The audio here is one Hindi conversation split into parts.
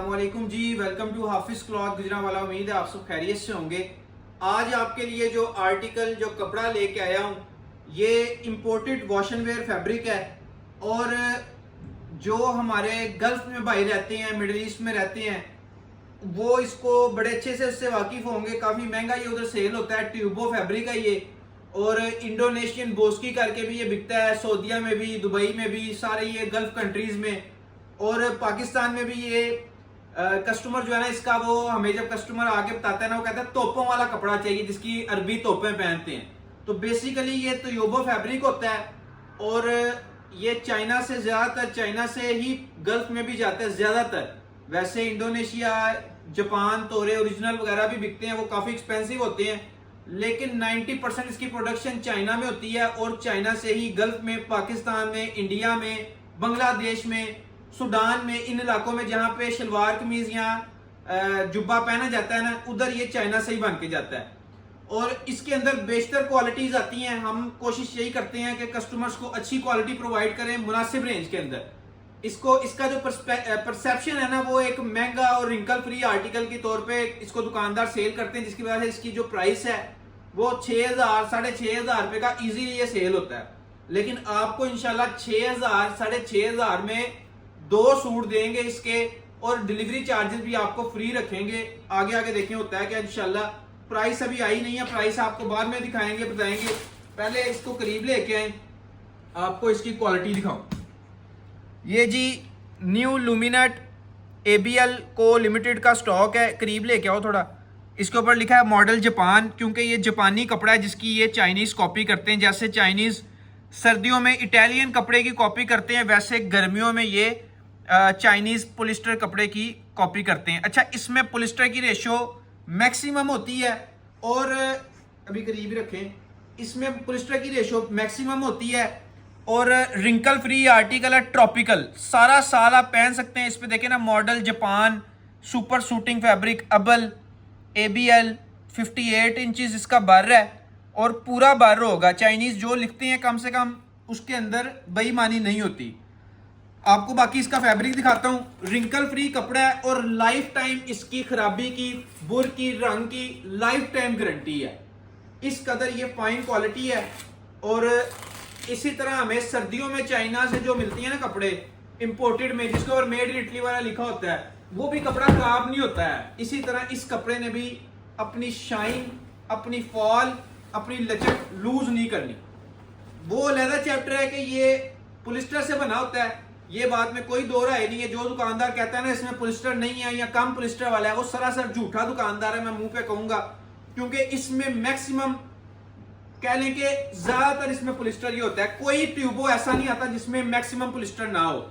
अस्सलामुअलैकुम जी, welcome to Hafiz cloth Gujranwala. उम्मीद है आप सब खैरियत से होंगे। आज आपके लिए जो आर्टिकल जो कपड़ा लेके आया हूँ ये imported wash and wear fabric है। और जो हमारे गल्फ में भाई रहते हैं, मिडिल ईस्ट में रहते हैं, वो इसको बड़े अच्छे से उससे वाकिफ होंगे। काफ़ी महंगा ये उधर सेल होता है। ट्यूबो फैब्रिक है ये, और इंडोनेशियन बोस्की करके भी ये बिकता है, सऊदीया में भी, दुबई में भी, सारे ये गल्फ कंट्रीज में। और पाकिस्तान में भी ये कस्टमर जो है ना, इसका वो हमें जब कस्टमर आगे बताता है ना, वो कहता है तोपों वाला कपड़ा चाहिए जिसकी अरबी तोपें पहनते हैं। तो बेसिकली ये तोयोबो फैब्रिक होता है, और ये चाइना से ज्यादातर, चाइना से ही गल्फ में भी जाता है ज्यादातर। वैसे इंडोनेशिया, जापान, तोरे ओरिजिनल वगैरह भी बिकते हैं, वो काफी एक्सपेंसिव होते हैं, लेकिन 90% इसकी प्रोडक्शन चाइना में होती है। और चाइना से ही गल्फ में, पाकिस्तान में, इंडिया में, बांग्लादेश में, सूडान में, इन इलाकों में जहां पे शलवार कमीज या जुब्बा पहना जाता है ना, उधर ये चाइना से ही बन के जाता है। और इसके अंदर बेशतर क्वालिटीज आती हैं। हम कोशिश यही करते हैं कि कस्टमर्स को अच्छी क्वालिटी प्रोवाइड करें मुनासिब रेंज के अंदर। इसका जो परसेप्शन है ना, वो एक महंगा और रिंकल फ्री आर्टिकल के तौर पे इसको दुकानदार सेल करते हैं, जिसकी वजह से इसकी जो प्राइस है वो 6,000 6,500 रुपए का इजीली ये सेल होता है। लेकिन आपको इंशाल्लाह 6,000 6,500 में 2 सूट देंगे इसके, और डिलीवरी चार्जेस भी आपको फ्री रखेंगे। आगे आगे देखें होता है कि इंशाल्लाह। प्राइस अभी आई नहीं है, प्राइस आपको बाद में दिखाएंगे, बताएंगे। पहले इसको करीब लेके आए, आपको इसकी क्वालिटी दिखाऊं। ये जी न्यू लुमिनेट ABL को लिमिटेड का स्टॉक है। करीब लेके आओ थोड़ा। इसके ऊपर लिखा है मॉडल जापान, क्योंकि ये जापानी कपड़ा है जिसकी ये चाइनीज कॉपी करते हैं। जैसे चाइनीज सर्दियों में इटालियन कपड़े की कॉपी करते हैं, वैसे गर्मियों में ये चाइनीज पॉलिस्टर कपड़े की कॉपी करते हैं। अच्छा, इसमें पॉलिस्टर की रेशो मैक्सिमम होती है, और अभी करीब रखें, इसमें पॉलिस्टर की रेशो मैक्सिमम होती है, और रिंकल फ्री आर्टिकल है, ट्रॉपिकल, सारा साल आप पहन सकते हैं। इस पे देखें ना, model Japan, super suiting fabric, अबल, ABL, 58 इंचेस इसका बर है, और पूरा बर होगा। चाइनीज जो लिखते हैं कम से कम उसके अंदर बेईमानी नहीं होती। आपको बाकी इसका फैब्रिक दिखाता हूं। रिंकल फ्री कपड़ा है, और लाइफ टाइम इसकी खराबी की, बुर की, रंग की लाइफ टाइम गारंटी है। इस कदर ये फाइन क्वालिटी है। और इसी तरह हमें सर्दियों में चाइना से जो मिलती है ना कपड़े इंपोर्टेड में, जिसके ऊपर मेड इन इटली वाला लिखा होता है, वो भी कपड़ा खराब नहीं होता है। इसी तरह इस कपड़े ने भी अपनी शाइन, अपनी फॉल, अपनी लचक लूज नहीं करनी। वो अलग चैप्टर है कि ये पॉलिस्टर से बना होता है, ये बात में कोई दो राय नहीं है। जो दुकानदार कहता है ना इसमें पॉलिस्टर नहीं है या कम पॉलिस्टर वाला है, वो सरासर झूठा दुकानदार है, मैं मुंह पे कहूंगा। क्योंकि इसमें मैक्सिमम कह लें कि ज्यादातर इसमें पॉलिस्टर ही होता है। कोई ट्यूबो ऐसा नहीं आता जिसमें मैक्सिमम पॉलिस्टर ना हो।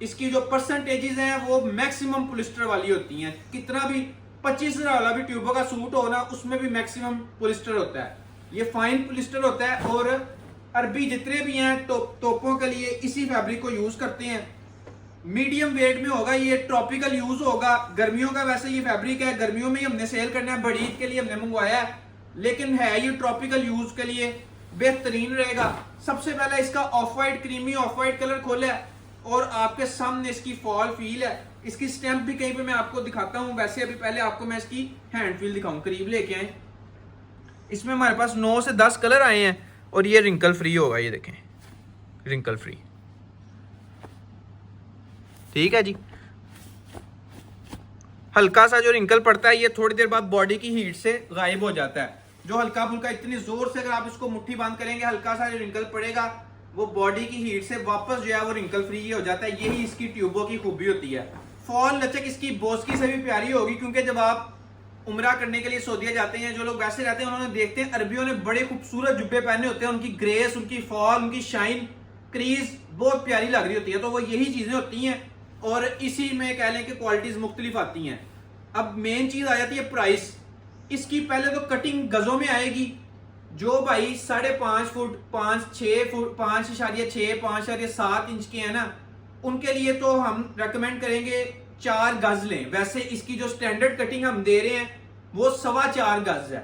इसकी जो परसेंटेजेस हैं वो मैक्सिमम पॉलिस्टर वाली होती हैं। कितना भी 25,000 वाला भी ट्यूबो का सूट हो ना, उसमें भी मैक्सिमम पॉलिस्टर होता है। ये फाइन पॉलिस्टर होता है। और अरबी जितने भी हैं तोपों के लिए इसी फैब्रिक को यूज करते हैं। मीडियम वेट में होगा, ये ट्रॉपिकल यूज होगा। गर्मियों का वैसे ये फैब्रिक है, गर्मियों में ही हमने सेल करना है, बड़ी ईद के लिए हमने मंगवाया है, लेकिन है ये ट्रॉपिकल यूज के लिए बेहतरीन रहेगा। सबसे पहले इसका of white, creamy of white colour खोला है, और आपके सामने इसकी फॉल फील है। इसकी स्टैंप भी कहीं पे मैं आपको दिखाता हूं। वैसे अभी पहले आपको मैं इसकी हैंड फील दिखाऊं, करीब लेके आए। इसमें हमारे पास 9 से 10 कलर आए हैं, और ये रिंकल फ्री होगा। ये देखें, रिंकल फ्री, ठीक है जी। हल्का सा जो रिंकल पड़ता है ये थोड़ी देर बाद बॉडी की हीट से गायब हो जाता है। जो हल्का फुल्का, इतनी जोर से अगर आप इसको मुट्ठी बंद करेंगे, हल्का सा जो रिंकल पड़ेगा, वो बॉडी की हीट से वापस जो है वो रिंकल फ्री हो जाता है। यही इसकी ट्यूबों की खूबी होती है। फॉल लचक इसकी बोस्की से भी प्यारी होगी, क्योंकि जब आप उम्रा करने के लिए सऊदीया जाते हैं, जो लोग वैसे रहते हैं उन्होंने देखते हैं अरबियों ने बड़े खूबसूरत जुब्बे पहने होते हैं। उनकी ग्रेस, उनकी फॉल, उनकी शाइन, क्रीज बहुत प्यारी लग रही होती है। तो वो यही चीजें होती हैं, और इसी में कह लें कि क्वालिटीज मुख्तलिफ आती हैं। अब मेन चीज आ जाती है प्राइस। इसकी पहले तो कटिंग गजों में आएगी। जो भाई 5.5 फुट, 5.6 फुट, 5.6, 5.7 इंच के हैं ना, उनके लिए तो हम रेकमेंड करेंगे 4 गज लें। वैसे इसकी जो स्टैंडर्ड कटिंग हम दे रहे हैं वो 4.25 गज है,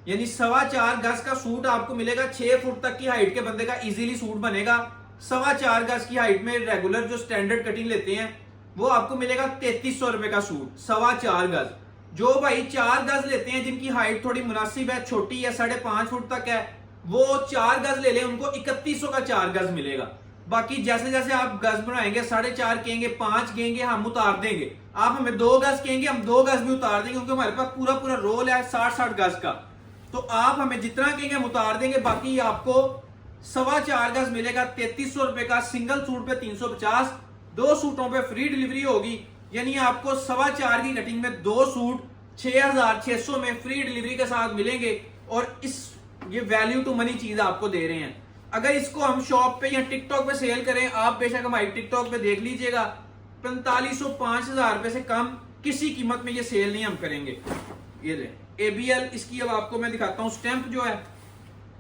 यानी 4.25 गज का सूट आपको मिलेगा। 6 फुट तक की हाइट के बंदे का इजीली सूट बनेगा। 4.25 गज की हाइट में रेगुलर जो स्टैंडर्ड कटिंग लेते हैं वो आपको मिलेगा 3300 रुपए का सूट, 4.25 गज। जो भाई 4 गज लेते हैं, जिनकी हाइट थोड़ी मुनासिब है, छोटी है, 5.5 फुट तक है, वो 4 गज ले लें, उनको 3100 का 4 गज मिलेगा। बाकी जैसे जैसे आप गज बनाएंगे, 4.5 कहेंगे, 5 कहेंगे, हम उतार देंगे। आप हमें 2 गज कहेंगे, हम 2 गज भी उतार देंगे, क्योंकि हमारे पास पूरा पूरा रोल है 60-60 गज का। तो आप हमें जितना कहेंगे हम उतार देंगे। बाकी आपको 4.25 गज मिलेगा 3300 रुपए का। सिंगल सूट पे 350, 2 सूटों पे फ्री डिलीवरी होगी। यानी आपको 4.25 की कटिंग में 2 सूट 6600 में फ्री डिलीवरी के साथ मिलेंगे। और ये वैल्यू टू मनी चीज आपको दे रहे हैं। अगर इसको हम शॉप पे या टिकटॉक पे सेल करें, आप बेशक हमारी टिकटॉक पे देख लीजिएगा, 4500 5000 रुपए से कम किसी कीमत में ये सेल नहीं हम करेंगे। ये ले ABL, इसकी अब आपको मैं दिखाता हूँ स्टैंप जो है,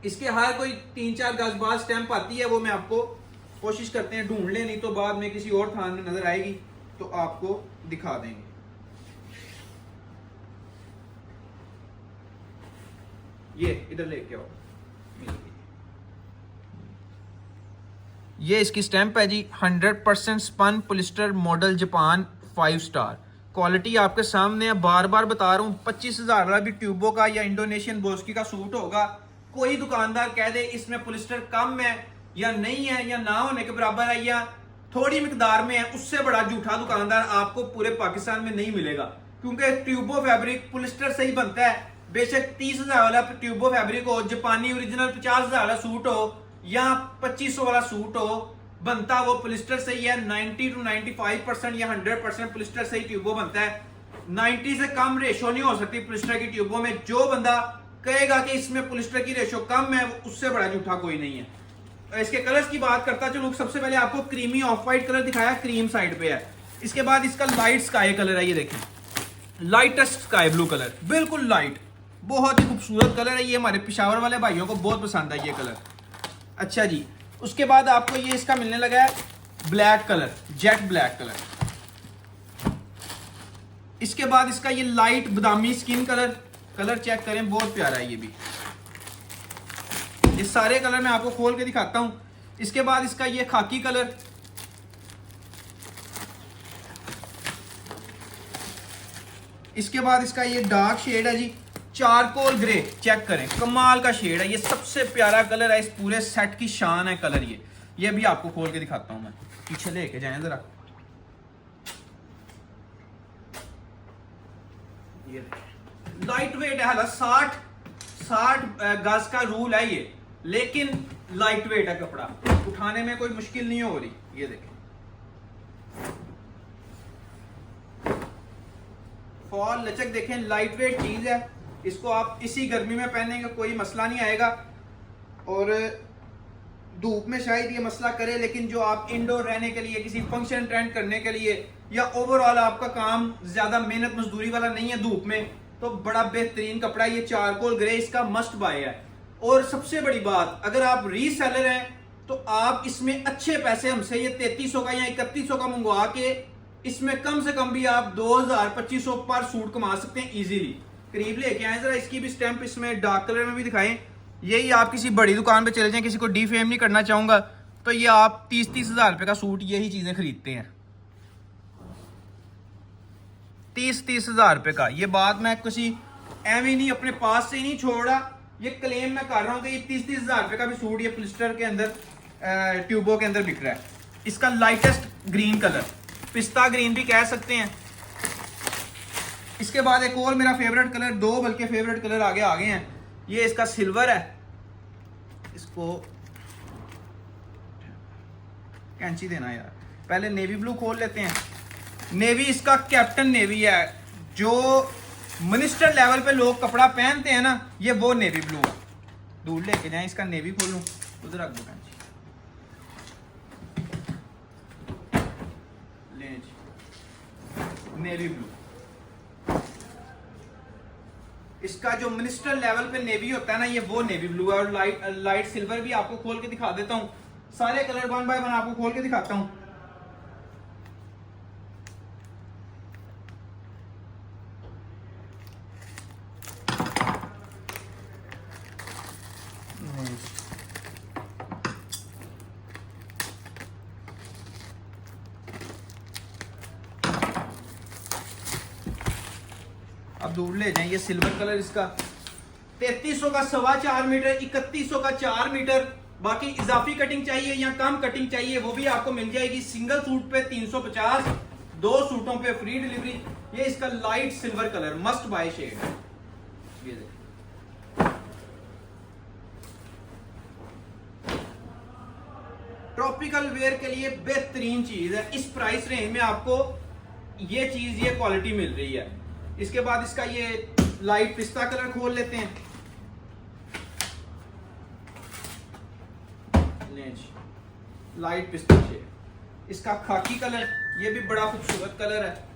इसके हर कोई 3-4 गज बाद स्टैंप आती है, वो मैं आपको कोशिश करते हैं ढूंढ ले, नहीं तो बाद में किसी और थान में नजर आएगी तो आपको दिखा देंगे। ये इधर लेके आओ, ये इसकी स्टैंप है जी, 100% spun polyester model Japan 5 star. Quality आपके सामने है, बार बार बता रहा हूँ। 25,000 वाला भी ट्यूबो का या इंडोनेशियन बोस्की का सूट होगा। कोई दुकानदार कह दे इसमें पॉलिस्टर कम है या नहीं है या ना होने के बराबर है या थोड़ी मिकदार में है, उससे बड़ा झूठा दुकानदार आपको पूरे पाकिस्तान में नहीं मिलेगा। क्योंकि ट्यूबो फैब्रिक पॉलिस्टर से ही बनता है। बेशक 30,000 वाला ट्यूबो फैब्रिक हो, जापानी ओरिजिनल 50,000 वाला सूट हो या 2500 वाला सूट हो, बनता वो पॉलिस्टर से ही है। 90 to 95% या 100% पॉलिस्टर से ही ट्यूबो बनता है। 90 से कम रेशो नहीं हो सकती पॉलिस्टर की ट्यूबों में। जो बंदा कहेगा कि इसमें पॉलिस्टर की रेशो कम है, उससे बड़ा झूठा कोई नहीं है। इसके कलर्स की बात करता चलो, सबसे पहले आपको क्रीमी ऑफ वाइट कलर दिखाया, क्रीम साइड पे है। इसके बाद इसका लाइट स्काई कलर है, ये देखें, लाइटेस्ट स्काई ब्लू कलर, बिल्कुल लाइट, बहुत ही खूबसूरत कलर है। ये हमारे पिशावर वाले भाइयों को बहुत पसंद है ये कलर। अच्छा जी, उसके बाद आपको ये इसका मिलने लगा है black colour, jet black colour. इसके बाद इसका ये लाइट बादामी स्किन कलर, कलर चेक करें, बहुत प्यारा है ये भी। ये सारे कलर मैं आपको खोल के दिखाता हूं। इसके बाद इसका ये खाकी कलर, इसके बाद इसका ये डार्क शेड है जी, चारकोल ग्रे, चेक करें, कमाल का शेड है। ये सबसे प्यारा कलर है, इस पूरे सेट की शान है कलर। ये भी आपको खोल के दिखाता हूं मैं, पीछे लेके जाएं जरा। ये लाइट वेट है, हालांकि 60 गज का रूल है ये, लेकिन लाइट वेट है कपड़ा, उठाने में कोई मुश्किल नहीं हो रही। ये देखें, फॉल लचक देखें, लाइट वेट चीज है। इसको आप इसी गर्मी में पहनेंगे कोई मसला नहीं आएगा, और धूप में शायद ये मसला करे, लेकिन जो आप इंडोर रहने के लिए, किसी फंक्शन अटेंड करने के लिए, या ओवरऑल आपका काम ज्यादा मेहनत मजदूरी वाला नहीं है धूप में, तो बड़ा बेहतरीन कपड़ा ये चारकोल ग्रे इसका मस्ट बाय है। और सबसे बड़ी बात, अगर आप रीसेलर हैं तो आप इसमें अच्छे पैसे हमसे ये 3300 का या 3100 का मंगवा के इसमें कम से कम भी आप 2000-2500 पर सूट कमा सकते हैं इजीली। करीब लेके आए जरा, इसकी भी स्टैंप इसमें डार्क कलर में भी दिखाएं। यही आप किसी बड़ी दुकान पे चले जाएं, किसी को डीफेम नहीं करना चाहूंगा, तो ये आप 30-30 हजार रुपए का सूट यही चीजें खरीदते हैं, 30-30 हजार रुपए का। ये बात मैं किसी एवं नहीं अपने पास से ही नहीं छोड़ रहा, ये क्लेम मैं कर रहा हूँ कि ये 30-30 हजार रुपए का भी सूट ये पॉलिस्टर के अंदर ट्यूबों के अंदर बिक रहा है। इसका लाइटेस्ट ग्रीन कलर, पिस्ता ग्रीन भी कह सकते हैं। इसके बाद एक और मेरा फेवरेट कलर, 2 बल्कि फेवरेट कलर आगे आ गए हैं। ये इसका सिल्वर है, इसको कैंची देना यार, पहले नेवी ब्लू खोल लेते हैं। नेवी इसका कैप्टन नेवी है, जो मिनिस्टर लेवल पे लोग कपड़ा पहनते हैं ना, ये वो नेवी ब्लू है। दूर लेके जाए, इसका नेवी खोलूं, उधर रख दो कैंची, ले नेवी ब्लू। इसका जो मिनिस्टर लेवल पे नेवी होता है ना, ये वो नेवी ब्लू है। और लाइट सिल्वर भी आपको खोल के दिखा देता हूं, सारे कलर 1 बाय 1 आपको खोल के दिखाता हूं। अब दूर ले जाएं। ये सिल्वर कलर इसका 3300 का 4.25 मीटर, 3100 का 4 मीटर। बाकी इजाफी कटिंग चाहिए या कम कटिंग चाहिए वो भी आपको मिल जाएगी। सिंगल सूट पे 350, 2 सूटों पे फ्री डिलीवरी। ये इसका light silver colour must buy shade है। ये देखिए ट्रॉपिकल वेयर के लिए बेहतरीन चीज है। इस प्राइस रेंज में आपको ये चीज, ये क्वालिटी मिल रही है। इसके बाद इसका ये लाइट पिस्ता कलर खोल लेते हैं। लाइट पिस्ता शेड, इसका खाकी कलर, ये भी बड़ा खूबसूरत कलर है।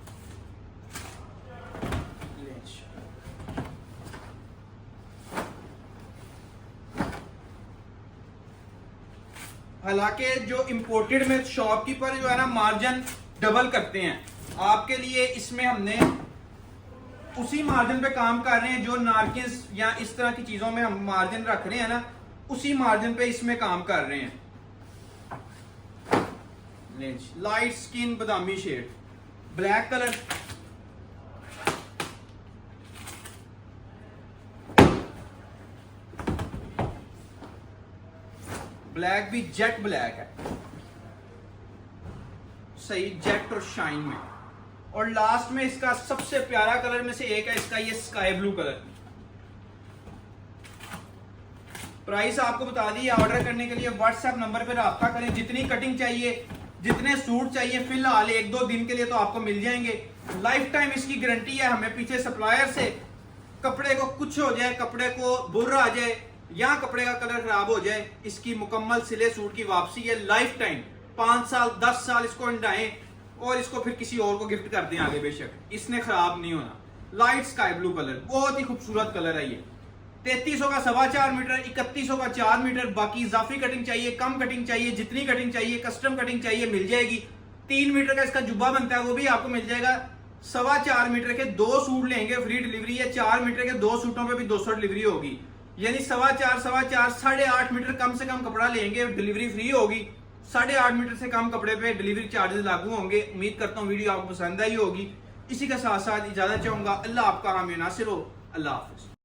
हालांकि जो इंपोर्टेड में शॉपकीपर जो है ना मार्जिन डबल करते हैं, आपके लिए इसमें हमने उसी मार्जिन पे काम कर रहे हैं जो नारकिस या इस तरह की चीजों में हम मार्जिन रख रहे हैं ना, उसी मार्जिन पे इसमें काम कर रहे हैं। लाइट स्किन बादामी शेड, ब्लैक कलर, ब्लैक भी जेट ब्लैक है, सही जेट और शाइन में। और लास्ट में इसका सबसे प्यारा कलर में से एक है इसका ये स्काई ब्लू कलर। प्राइस आपको बता दी। ऑर्डर करने के लिए व्हाट्सएप नंबर पर राब्ता करें। जितनी कटिंग चाहिए, जितने सूट चाहिए, फिलहाल 1-2 दिन के लिए तो आपको मिल जाएंगे। लाइफ टाइम इसकी गारंटी है हमें पीछे सप्लायर से। कपड़े को कुछ हो जाए, कपड़े को बुर्रा आ जाए या कपड़े का कलर खराब हो जाए, इसकी मुकम्मल सिले सूट की वापसी है लाइफ टाइम। 5 साल 10 साल इसको अंडाएं और इसको फिर किसी और को गिफ्ट कर दें आगे, बेशक इसने खराब नहीं होना। लाइट स्काई ब्लू कलर, बहुत ही खूबसूरत कलर है ये। 3300 का 4.25 मीटर, 3100 का 4 मीटर। बाकी इजाफी कटिंग चाहिए, कम कटिंग चाहिए, जितनी कटिंग चाहिए, कस्टम कटिंग चाहिए, मिल जाएगी। 3 मीटर का इसका जुब्बा बनता है, वो भी आपको मिल जाएगा। 4.25 मीटर के 2 सूट लेंगे फ्री डिलीवरी है। 4 मीटर के 2 सूटों पे भी 200 डिलीवरी होगी। यानी 4.25 8.5 मीटर कम से कम कपड़ा लेंगे, डिलीवरी फ्री होगी। 8.5 मीटर से कम कपड़े पे डिलीवरी चार्जेस लागू होंगे। उम्मीद करता हूँ वीडियो आपको पसंद आई होगी। इसी के साथ साथ इजाजत चाहूंगा। अल्लाह आपका हामी नासिर हो। अल्लाह हाफिज।